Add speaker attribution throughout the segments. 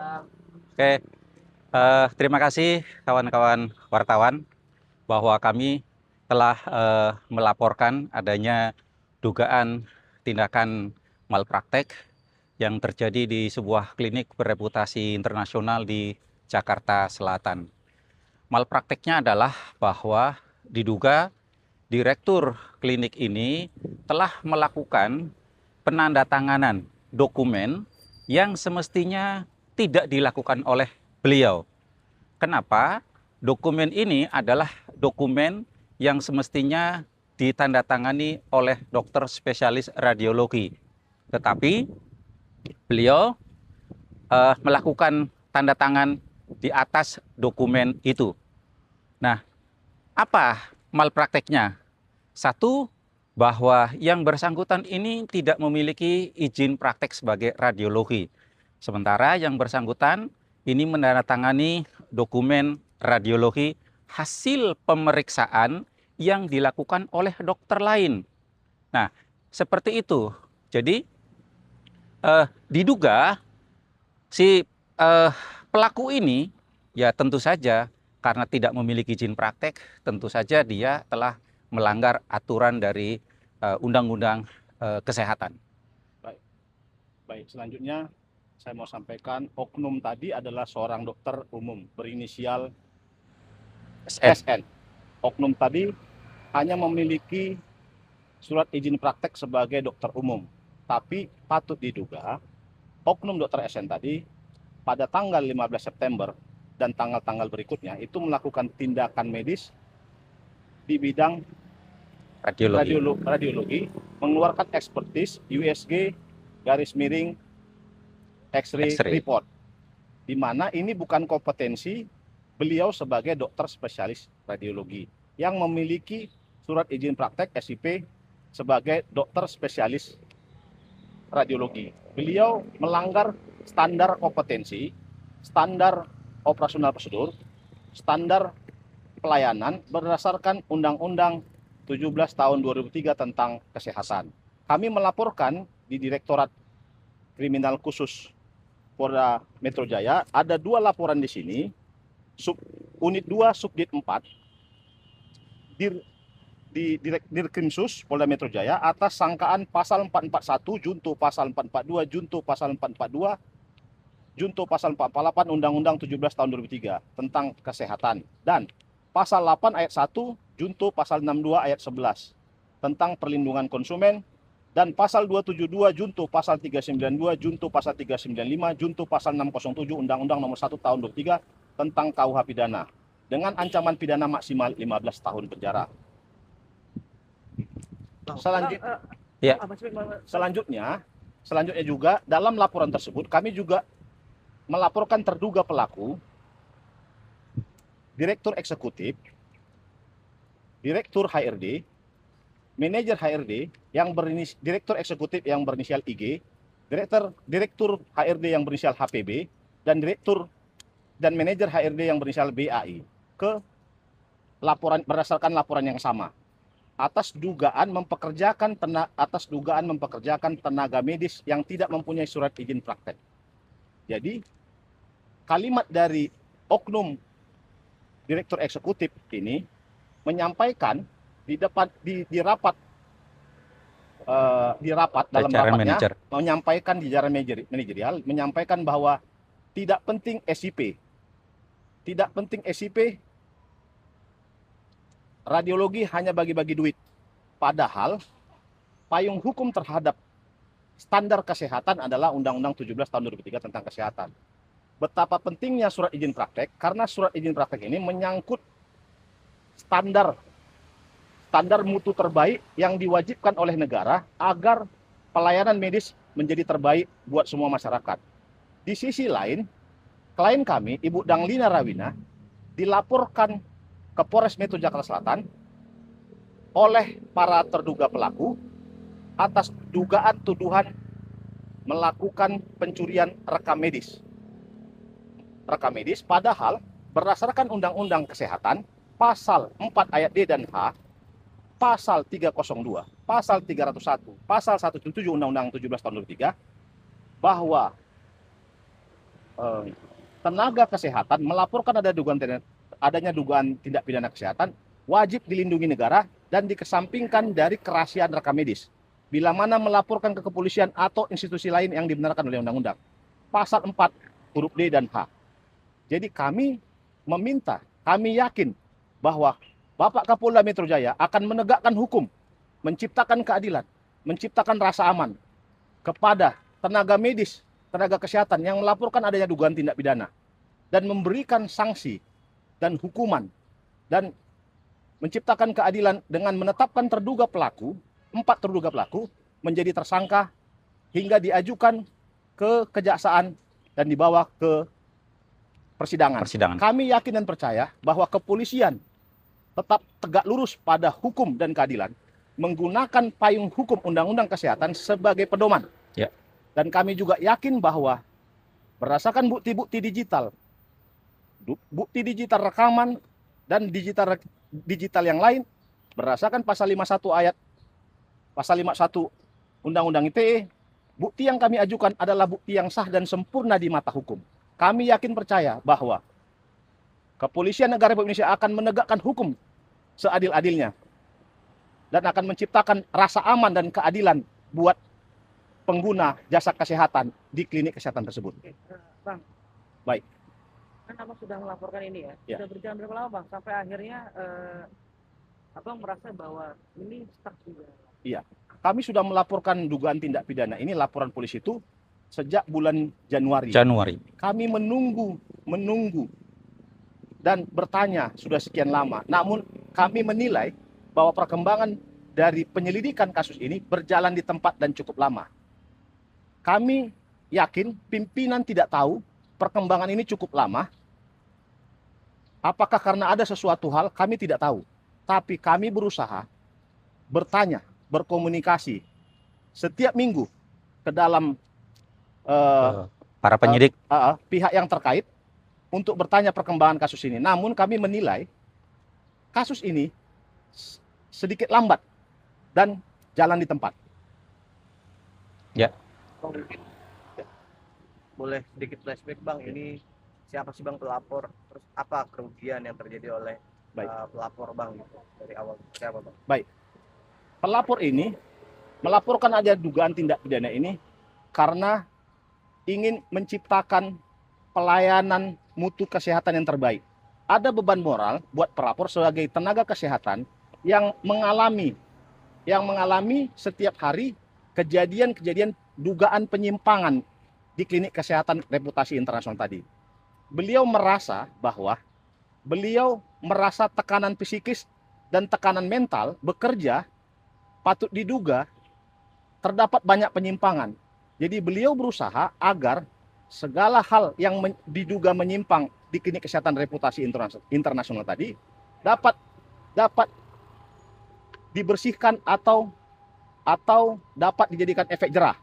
Speaker 1: Oke, terima kasih kawan-kawan wartawan bahwa kami telah melaporkan adanya dugaan tindakan malpraktek yang terjadi di sebuah klinik bereputasi internasional di Jakarta Selatan. Malprakteknya adalah bahwa diduga direktur klinik ini telah melakukan penandatanganan dokumen yang semestinya tidak dilakukan oleh beliau. Kenapa? Dokumen ini adalah dokumen yang semestinya ditandatangani oleh dokter spesialis radiologi. Tetapi beliau melakukan tanda tangan di atas dokumen itu. Nah, apa malprakteknya? Satu, bahwa yang bersangkutan ini tidak memiliki izin praktek sebagai radiologi. Sementara yang bersangkutan ini menandatangani dokumen radiologi hasil pemeriksaan yang dilakukan oleh dokter lain. Nah, seperti itu. Jadi, diduga si pelaku ini ya tentu saja karena tidak memiliki izin praktek, tentu saja dia telah melanggar aturan dari Undang-Undang Kesehatan.
Speaker 2: Baik, baik. Selanjutnya saya mau sampaikan oknum tadi adalah seorang dokter umum berinisial
Speaker 1: SN.
Speaker 2: SN. Oknum tadi hanya memiliki surat izin praktek sebagai dokter umum, tapi patut diduga oknum dokter SN tadi pada tanggal 15 September dan tanggal-tanggal berikutnya itu melakukan tindakan medis di bidang radiologi, mengeluarkan ekspertis USG garis miring X-ray report, di mana ini bukan kompetensi beliau sebagai dokter spesialis radiologi yang memiliki surat izin praktek SIP sebagai dokter spesialis radiologi. Beliau melanggar standar kompetensi, standar operasional prosedur, standar pelayanan berdasarkan Undang-Undang 17 tahun 2003 tentang kesehatan. Kami melaporkan di Direktorat Kriminal Khusus Polda Metro Jaya, ada 2 laporan di sini, unit 2 subdit 4 di Dirkrimsus Polda Metro Jaya atas sangkaan pasal 441 junto pasal 442 junto pasal 442 junto pasal 448 Undang-Undang 17 tahun 2003 tentang kesehatan, dan pasal 8 ayat 1 junto pasal 62 ayat 11 tentang perlindungan konsumen, dan pasal 272 junto pasal 392 junto pasal 395 junto pasal 607 Undang-Undang nomor 1 tahun 2003 tentang KUH pidana dengan ancaman pidana maksimal 15 tahun penjara. Selanjutnya juga dalam laporan tersebut kami juga melaporkan terduga pelaku, direktur eksekutif, direktur HRD, manajer HRD yang direktur eksekutif yang berinisial IG, direktur HRD yang berinisial HPB, dan direktur dan manajer HRD yang berinisial BAI ke berdasarkan laporan yang sama atas dugaan mempekerjakan tenaga medis yang tidak mempunyai surat izin praktek. Jadi kalimat dari oknum direktur eksekutif ini menyampaikan di rapat dalam rapatnya manager, menyampaikan di jajaran manajerial, menyampaikan bahwa tidak penting SIP, radiologi hanya bagi-bagi duit. Padahal payung hukum terhadap standar kesehatan adalah Undang-Undang 17 tahun 2003 tentang kesehatan. Betapa pentingnya surat izin praktek, karena surat izin praktek ini menyangkut standar mutu terbaik yang diwajibkan oleh negara agar pelayanan medis menjadi terbaik buat semua masyarakat. Di sisi lain, klien kami, Ibu Danglina Rawina, dilaporkan ke Polres Metro Jakarta Selatan oleh para terduga pelaku atas dugaan tuduhan melakukan pencurian rekam medis. Padahal berdasarkan Undang-Undang Kesehatan pasal 4 ayat D dan H, pasal 302, pasal 301, pasal 177 Undang-Undang 17 tahun 2003 bahwa tenaga kesehatan melaporkan adanya dugaan tindak pidana kesehatan, wajib dilindungi negara dan dikesampingkan dari kerahasiaan rekam medis. Bila mana melaporkan ke kepolisian atau institusi lain yang dibenarkan oleh undang-undang. Pasal 4 huruf D dan H. Jadi kami meminta, kami yakin bahwa Bapak Kapolda Metro Jaya akan menegakkan hukum, menciptakan keadilan, menciptakan rasa aman kepada tenaga medis, tenaga kesehatan yang melaporkan adanya dugaan tindak pidana dan memberikan sanksi dan hukuman dan menciptakan keadilan dengan menetapkan terduga pelaku, 4 terduga pelaku menjadi tersangka hingga diajukan ke kejaksaan dan dibawa ke persidangan. Kami yakin dan percaya bahwa kepolisian tetap tegak lurus pada hukum dan keadilan, menggunakan payung hukum Undang-Undang Kesehatan sebagai pedoman.
Speaker 1: Ya.
Speaker 2: Dan kami juga yakin bahwa berdasarkan bukti-bukti digital rekaman dan digital yang lain, berdasarkan pasal 51 Undang-Undang ITE, bukti yang kami ajukan adalah bukti yang sah dan sempurna di mata hukum. Kami yakin percaya bahwa Kepolisian Negara Republik Indonesia akan menegakkan hukum seadil-adilnya dan akan menciptakan rasa aman dan keadilan buat pengguna jasa kesehatan di klinik kesehatan tersebut.
Speaker 3: Bang,
Speaker 2: baik.
Speaker 3: Kan Abang sudah melaporkan ini ya.
Speaker 2: Ya.
Speaker 3: Sudah berjalan berapa lama Bang? Sampai akhirnya Abang merasa bahwa ini stuck juga.
Speaker 2: Iya. Kami sudah melaporkan dugaan tindak pidana ini, laporan polisi itu sejak bulan Januari. Kami menunggu dan bertanya sudah sekian lama. Namun kami menilai bahwa perkembangan dari penyelidikan kasus ini berjalan di tempat dan cukup lama. Kami yakin pimpinan tidak tahu perkembangan ini cukup lama. Apakah karena ada sesuatu hal, kami tidak tahu. Tapi kami berusaha bertanya, berkomunikasi setiap minggu ke dalam
Speaker 1: para penyidik,
Speaker 2: pihak yang terkait untuk bertanya perkembangan kasus ini. Namun kami menilai kasus ini sedikit lambat dan jalan di tempat.
Speaker 1: Ya.
Speaker 3: Boleh sedikit flashback Bang, ini siapa sih Bang pelapor? Terus apa kerugian yang terjadi oleh pelapor Bang gitu dari awal? Siapa Bang?
Speaker 2: Baik. Pelapor ini melaporkan ada dugaan tindak pidana ini karena ingin menciptakan pelayanan mutu kesehatan yang terbaik. Ada beban moral buat pelapor sebagai tenaga kesehatan yang mengalami setiap hari kejadian-kejadian dugaan penyimpangan di klinik kesehatan reputasi internasional tadi. Beliau merasa tekanan psikis dan tekanan mental bekerja patut diduga terdapat banyak penyimpangan. Jadi beliau berusaha agar segala hal yang diduga menyimpang di klinik kesehatan reputasi internasional tadi dapat dibersihkan atau dapat dijadikan efek jerah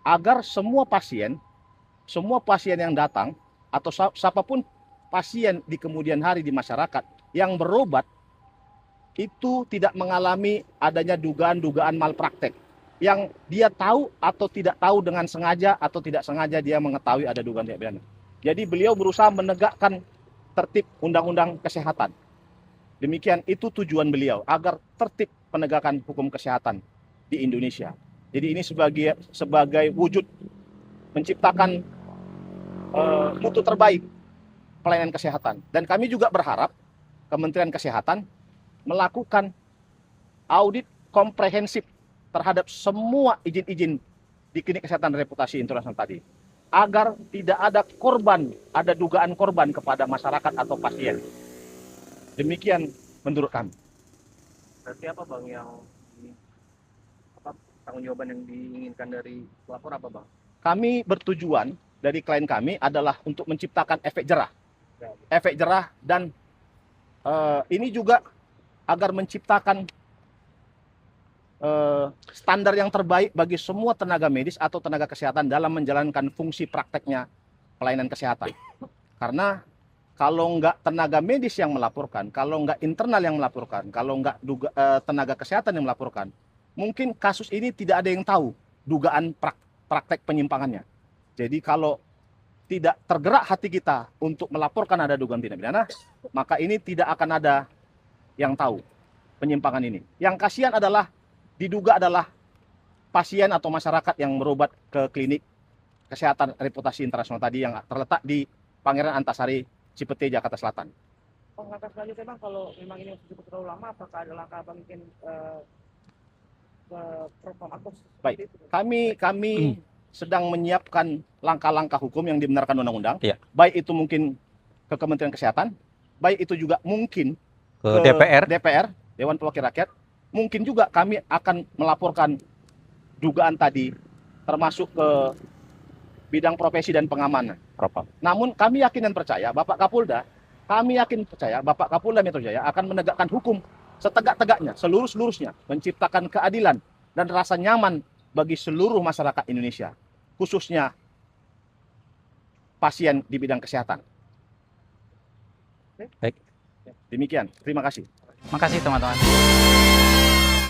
Speaker 2: agar semua pasien yang datang atau siapapun pasien di kemudian hari di masyarakat yang berobat itu tidak mengalami adanya dugaan-dugaan malpraktek yang dia tahu atau tidak tahu dengan sengaja atau tidak sengaja dia mengetahui ada dugaan tindak pidana. Jadi beliau berusaha menegakkan tertib undang-undang kesehatan. Demikian itu tujuan beliau agar tertib penegakan hukum kesehatan di Indonesia. Jadi ini sebagai wujud menciptakan mutu terbaik pelayanan kesehatan. Dan kami juga berharap Kementerian Kesehatan melakukan audit komprehensif terhadap semua izin-izin di klinik kesehatan reputasi internasional tadi, agar tidak ada dugaan korban kepada masyarakat atau pasien. Demikian menurut kami.
Speaker 3: Berarti apa Bang tanggung jawaban yang diinginkan dari pelapor apa Bang?
Speaker 2: Kami bertujuan dari klien kami adalah untuk menciptakan efek jerah. Efek jerah dan ini juga agar menciptakan standar yang terbaik bagi semua tenaga medis atau tenaga kesehatan dalam menjalankan fungsi prakteknya pelayanan kesehatan. Karena kalau nggak tenaga medis yang melaporkan, kalau nggak internal yang melaporkan, kalau nggak tenaga kesehatan yang melaporkan, mungkin kasus ini tidak ada yang tahu dugaan praktek penyimpangannya. Jadi kalau tidak tergerak hati kita untuk melaporkan ada dugaan tindak pidana, maka ini tidak akan ada yang tahu penyimpangan ini. Yang kasihan adalah diduga adalah pasien atau masyarakat yang berobat ke klinik kesehatan reputasi internasional tadi yang terletak di Pangeran Antasari, Cipete, Jakarta Selatan.
Speaker 4: Langkah selanjutnya bang, kalau memang ini cukup terlalu lama, apakah ada langkah bang mungkin ke Propam atau
Speaker 2: Baik.
Speaker 4: itu?
Speaker 2: Kami sedang menyiapkan langkah-langkah hukum yang dibenarkan undang-undang.
Speaker 1: Iya.
Speaker 2: Baik itu mungkin ke Kementerian Kesehatan, baik itu juga mungkin
Speaker 1: Ke DPR.
Speaker 2: Dewan Perwakilan Rakyat. Mungkin juga kami akan melaporkan dugaan tadi termasuk ke bidang profesi dan pengamanan.
Speaker 1: Propam.
Speaker 2: Namun kami yakin dan percaya Bapak Kapolda, Bapak Kapolda Metro Jaya akan menegakkan hukum setegak-tegaknya, seluruh-seluruhnya, menciptakan keadilan dan rasa nyaman bagi seluruh masyarakat Indonesia, khususnya pasien di bidang kesehatan.
Speaker 1: Baik.
Speaker 2: Demikian, terima kasih.
Speaker 1: Makasih teman-teman.